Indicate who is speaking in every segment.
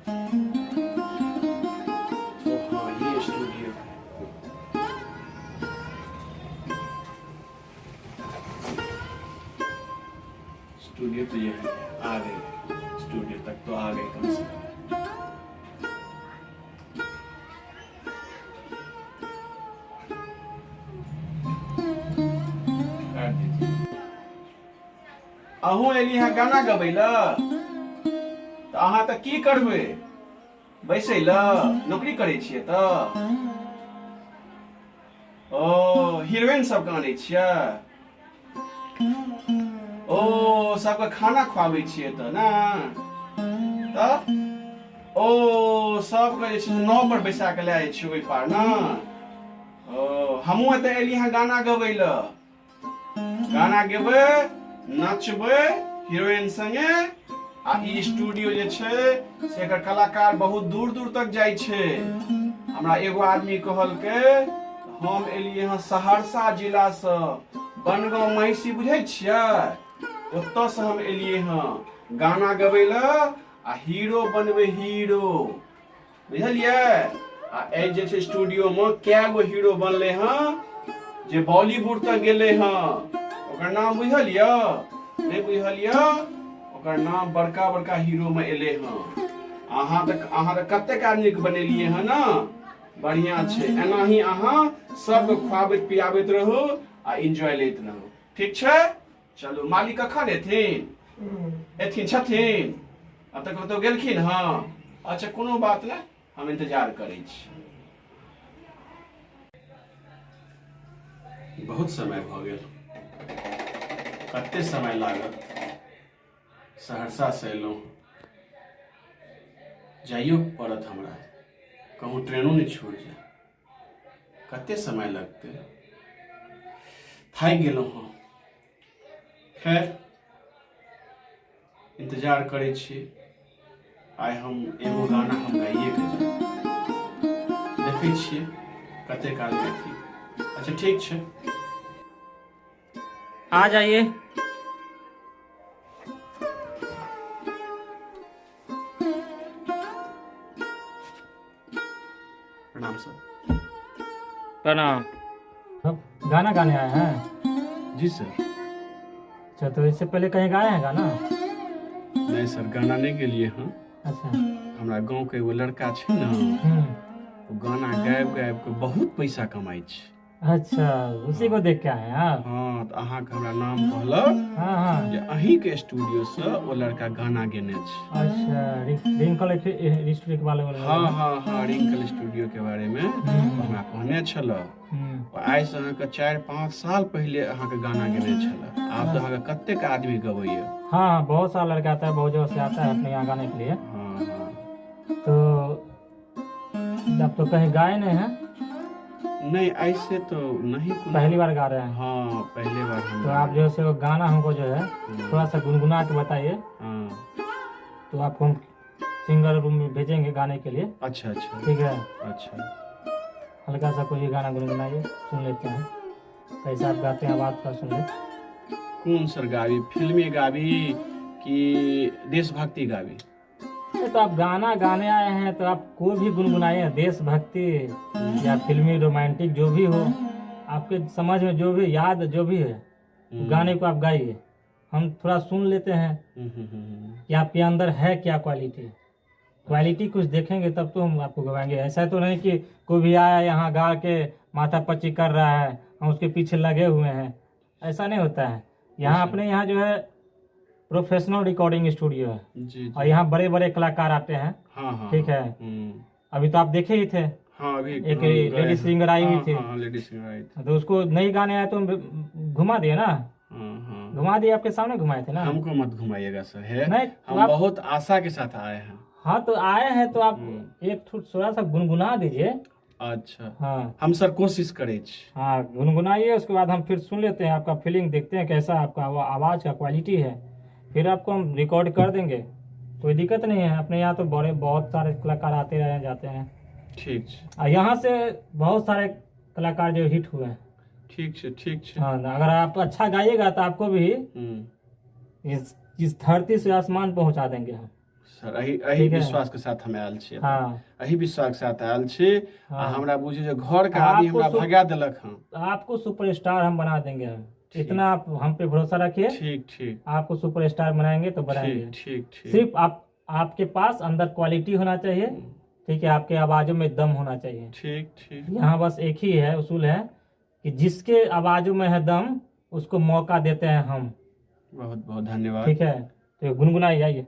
Speaker 1: हाँ ये स्टूडियो तो ये आ गए, स्टूडियो तक तो आ गए कम से कम। अहूँ एली है गाना गबै ल तो अहाँ तऽ की करबै, बैसै ल नौकरी करै छियै तऽ। ओ हीरोइन सब आनै छियै, ओ सबके खाना खुआबै छियै तऽ ना, तऽ ओ सबके जे छै नाव पर बैसा के लए जाइ छियै ओहि पार ना। ओ हमहूँ एतऽ एली हैं गाना गबै ल, गाना गेबै नचबै हीरोइन संगे। आ ई स्टूडियो जे छै से एकर कलाकार बहुत दूर दूर तक जाइ छै। हमरा एगो आदमी कहलकै हम एलियै हँ सहरसा जिला से, बनगांव महिषी बुझै छियै, ओतऽ से हम एलियै हँ गाना गबै ल आ हीरो बनबै, हीरो बुझलियै। आ ए जे छै स्टूडियो में कै गो हीरो बनले हँ जे बॉलीवुड तक गेले हँ, ओकर नाम बुझल यऽ नहीं बुझल यऽ, ओकर नाम बड़का बड़का हीरो में एले हँ। अहाँ तऽ कतेक आदमी के बनेलिए हँ ना, बढ़िया छै। एना ही अहाँ सबके खुआबैत पियाबैत रहू आ एंजॉय लैत रहू, ठीक छै। चलू मालिक कखन एथिन छथिन, अब तक कतौ गेलखिन हँ। अच्छा कोनो बात नहीं, हम इंतजार करै छी। बहुत समय भ गेल, कते समय लागत, सहरसा से एलहुँ, जाइयो पड़त हमरा, कहूँ ट्रेनो नहीं छूट जाए, कते समय लगते, थाकि गेलहुँ हँ। खैर इंतजार करै छी, आइ हम एगो गाना हम गाइए के जाएब, देखै छियै कते काल गाइती। अच्छा ठीक छै,
Speaker 2: आ जाइए।
Speaker 1: प्रणाम सर।
Speaker 2: प्रणाम। गाना गाने आए हैं?
Speaker 1: जी सर।
Speaker 2: अच्छा, तो इससे पहले कहीं गाए हैं गाना?
Speaker 1: नहीं सर, गाना नहीं गेलिए हँ।
Speaker 2: अच्छा।
Speaker 1: हमरा गांव के एगो लड़का छै ना, वो गाना गाबि गाबि के बहुत पैसा कमाई छै।
Speaker 2: अच्छा, उसी को देख के आए हैं आप?
Speaker 1: हाँ तो अहाँ के हमरा नाम कहलक
Speaker 2: हाँ हाँ।
Speaker 1: जे अहीं के स्टूडियो से वो लड़का गाना गेने छै।
Speaker 2: अच्छा, रिंकल स्टूडियो के बारे में?
Speaker 1: हाँ हाँ हाँ, रिंकल स्टूडियो के बारे में हमरा कहने छल। आइ से अहाँ के 4-5 साल पहले अहाँ के गाना गेने छल। आब तो अहाँ के कतेक आदमी गवैया।
Speaker 2: हाँ, बहुत सारा लड़का आता है, बहुत जगह से आता है अपने यहाँ गाने के लिए।
Speaker 1: हाँ हाँ।
Speaker 2: तो अब तो कहीं गाए नहीं हैं?
Speaker 1: नहीं ऐसे तो नहीं,
Speaker 2: पहली बार गा रहे हैं?
Speaker 1: हाँ पहले बार हम।
Speaker 2: तो आप जो है गाना हमको जो है थोड़ा सा गुनगुना के बताइए, तो आपको हम सिंगर रूम में भेजेंगे गाने के लिए।
Speaker 1: अच्छा अच्छा
Speaker 2: ठीक है।
Speaker 1: अच्छा,
Speaker 2: हल्का सा कोई गाना गुनगुनाइए, सुन लेते हैं कैसा आप गाते हैं, आवाज़ का सुन ले।
Speaker 1: कौन सर गावी, फिल्मी गावी कि देशभक्ति गावी?
Speaker 2: तो आप गाना गाने आए हैं तो आप कोई भी गुनगुनाइए, देशभक्ति या फिल्मी रोमांटिक जो भी हो, आपके समझ में जो भी याद जो भी है गाने को आप गाइए, हम थोड़ा सुन लेते हैं कि आपके अंदर है क्या क्वालिटी कुछ देखेंगे तब तो हम आपको गवाएंगे। ऐसा तो नहीं कि कोई भी आया यहाँ गा के माथा पच्ची कर रहा है, हम उसके पीछे लगे हुए हैं, ऐसा नहीं होता है। यहाँ अपने यहाँ जो है प्रोफेशनल रिकॉर्डिंग स्टूडियो है
Speaker 1: जी,
Speaker 2: और यहाँ बड़े बड़े कलाकार आते हैं।
Speaker 1: हाँ हाँ,
Speaker 2: ठीक है। अभी तो आप देखे ही थे,
Speaker 1: हाँ अभी
Speaker 2: एक लेडी सिंगर आई हुई थी।
Speaker 1: हाँ लेडी सिंगर आई थी,
Speaker 2: तो उसको नहीं गाने आए तो हम घुमा दिए ना। घुमा दिए, आपके सामने घुमाए थे ना।
Speaker 1: हमको मत घुमाइएगा सर, है
Speaker 2: नहीं
Speaker 1: हम बहुत आशा के साथ आए हैं।
Speaker 2: हाँ तो आए हैं तो आप एक थोड़ा सा गुनगुना दीजिए।
Speaker 1: अच्छा
Speaker 2: हाँ
Speaker 1: हम सर कोशिश करें।
Speaker 2: हाँ गुनगुनाइए, उसके बाद हम फिर सुन लेते हैं आपका फीलिंग, देखते हैं कैसा आपका आवाज़ का क्वालिटी है, फिर आपको हम रिकॉर्ड कर देंगे, कोई दिक्कत नहीं है। अपने यहाँ तो बड़े बहुत सारे कलाकार आते रहे जाते हैं। ठीक है। और यहाँ से बहुत सारे कलाकार जो हिट हुए हैं।
Speaker 1: ठीक है ठीक है।
Speaker 2: हाँ, अगर आप अच्छा गाइएगा तो आपको भी इस धरती से आसमान पहुँचा देंगे हम।
Speaker 1: सर अही
Speaker 2: ठीक है।
Speaker 1: विश्वास के साथ हमें आयल छियै,
Speaker 2: हाँ
Speaker 1: अही विश्वास के साथ आयल छी। आ
Speaker 2: हाँ।
Speaker 1: हमरा बुझियो जे घर के आदमी
Speaker 2: आपको
Speaker 1: हमरा भगा देलक हँ।
Speaker 2: आपको सुपरस्टार हम बना देंगे हम, इतना आप हम पे भरोसा रखिए।
Speaker 1: ठीक ठीक
Speaker 2: आपको सुपरस्टार बनाएंगे तो बनाएंगे।
Speaker 1: ठीक ठीक ठीक।
Speaker 2: सिर्फ आपके पास अंदर क्वालिटी होना चाहिए, ठीक है, आपके आवाजों में दम होना चाहिए।
Speaker 1: ठीक ठीक।
Speaker 2: यहाँ बस एक ही है उसूल है कि जिसके आवाजों में है दम उसको मौका देते हैं हम।
Speaker 1: बहुत बहुत धन्यवाद।
Speaker 2: ठीक है, तो गुनगुनाइए, आइए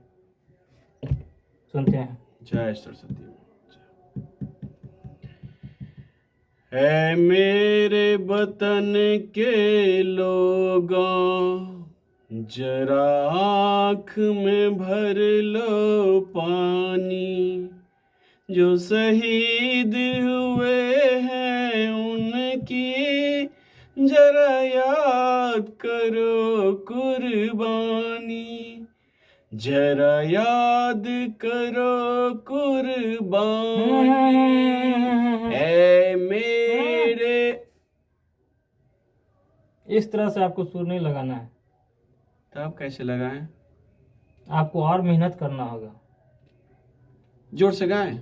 Speaker 2: सुनते हैं।
Speaker 1: जय सरस्वती। है मेरे वतन के लोगों, जरा आँख में भर लो पानी। जो शहीद हुए हैं उनकी जरा याद करो कुर्बानी। जरा याद करो कुर्बानी। ऐ मेरे।
Speaker 2: इस तरह से आपको सुर नहीं लगाना है,
Speaker 1: तब कैसे लगाएं?
Speaker 2: आपको और मेहनत करना होगा।
Speaker 1: जोर से गाएं?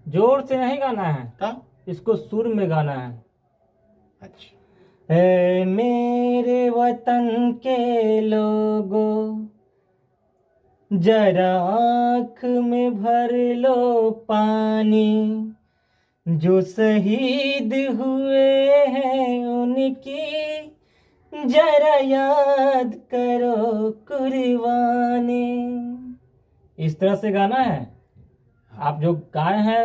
Speaker 2: जोर से नहीं गाना है,
Speaker 1: तब
Speaker 2: इसको सुर में गाना है।
Speaker 1: अच्छा।
Speaker 2: ऐ मेरे वतन के लोगों, जरा आँख में भर लो पानी। जो शहीद हुए हैं उनकी जरा याद करो कुर्बानी। इस तरह से गाना है। आप जो गाए हैं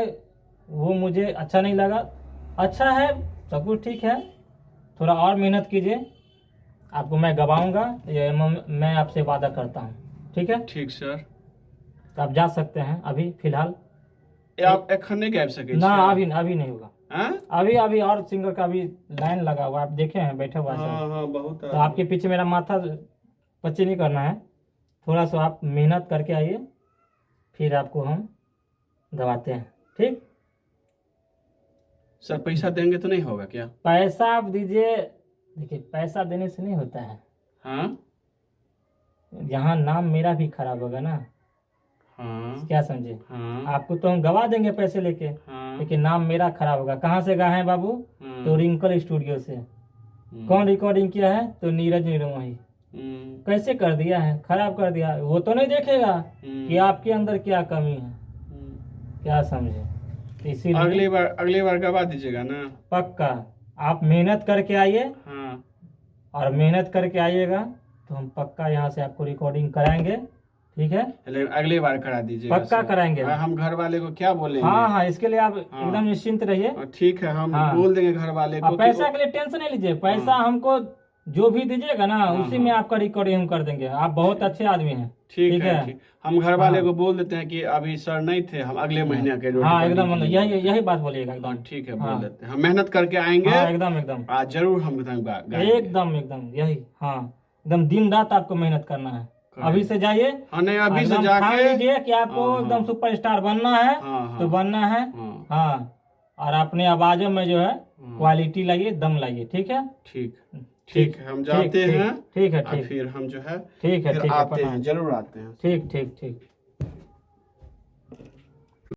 Speaker 2: वो मुझे अच्छा नहीं लगा। अच्छा है, सब कुछ ठीक है, थोड़ा और मेहनत कीजिए, आपको मैं गवाऊंगा, ये मैं आपसे वादा करता हूँ। ठीक है?
Speaker 1: ठीक सर।
Speaker 2: तो आप जा सकते हैं अभी फिलहाल।
Speaker 1: आप एखन नहीं गाबि सकै
Speaker 2: ना
Speaker 1: छी?
Speaker 2: अभी नहीं होगा।
Speaker 1: हाँ
Speaker 2: अभी और सिंगर का भी लाइन लगा हुआ, आप देखे हैं बैठे हुआ है सब।
Speaker 1: हाँ बहुत।
Speaker 2: तो आपके पीछे मेरा माथा पच्ची नहीं करना है, थोड़ा सा आप मेहनत करके आइए, फिर आपको हम गवाते हैं। ठीक?
Speaker 1: सर पैसा देंगे तो नहीं होगा क्या?
Speaker 2: पैसा आप दीजिए, देखिए पैसा देने से नहीं होता है,
Speaker 1: हाँ
Speaker 2: यहाँ नाम मेरा भी खराब होगा ना।
Speaker 1: हाँ
Speaker 2: क्या समझे?
Speaker 1: हाँ
Speaker 2: आपको तो हम गवा देंगे पैसे लेके,
Speaker 1: हाँ।
Speaker 2: लेकिन नाम मेरा खराब होगा। कहाँ से गाए हैं बाबू?
Speaker 1: हम्म,
Speaker 2: तो रिंकल स्टूडियो से।
Speaker 1: हम्म,
Speaker 2: कौन रिकॉर्डिंग किया है? तो नीरज निर्मोही। कैसे कर दिया है, खराब कर दिया है। वो तो नहीं देखेगा कि आपके अंदर क्या कमी है, क्या समझे? तो इसीलिए
Speaker 1: अगली बार गवा दीजिएगा ना?
Speaker 2: पक्का आप मेहनत करके आइए,
Speaker 1: हाँ।
Speaker 2: और मेहनत करके आइएगा तो हम पक्का यहाँ से आपको रिकॉर्डिंग कराएंगे। ठीक है?
Speaker 1: लेकिन अगली बार करा दीजिएगा
Speaker 2: पक्का
Speaker 1: सर।
Speaker 2: कराएंगे।
Speaker 1: हम घर वाले को क्या बोलेंगे?
Speaker 2: हाँ, इसके लिए आप
Speaker 1: हाँ।
Speaker 2: एकदम निश्चिंत रहिए।
Speaker 1: ठीक है, हम
Speaker 2: हाँ।
Speaker 1: बोल देंगे घर वाले को।
Speaker 2: पैसा के लिए टेंशन नहीं लीजिए, पैसा हमको जो भी दीजिएगा ना उसी में आपका रिकॉर्डिंग हम कर देंगे। आप बहुत अच्छे आदमी हैं।
Speaker 1: ठीक है ठीक। हम घर वाले को बोल देते हैं कि अभी सर नहीं थे, हम अगले महीने के
Speaker 2: हाँ एकदम, यही बात बोलिएगा एकदम।
Speaker 1: ठीक है, बोल देते हैं। हम मेहनत करके आएंगे।
Speaker 2: हाँ, एकदम
Speaker 1: आज जरूर हम
Speaker 2: एकदम यही। हाँ एकदम दिन रात आपको मेहनत करना है। अभी से जाइए।
Speaker 1: हाँ नहीं, अभी से
Speaker 2: ठान
Speaker 1: जाके
Speaker 2: लीजिए कि आपको एकदम सुपरस्टार बनना है। तो बनना है। हाँ, और अपने आवाजों में जो है क्वालिटी लाइए, दम लाइए। ठीक है?
Speaker 1: ठीक है, हम जाते हैं।
Speaker 2: ठीक है।
Speaker 1: फिर हम जो है
Speaker 2: ठीक है
Speaker 1: आते हैं, जरूर आते हैं।
Speaker 2: ठीक।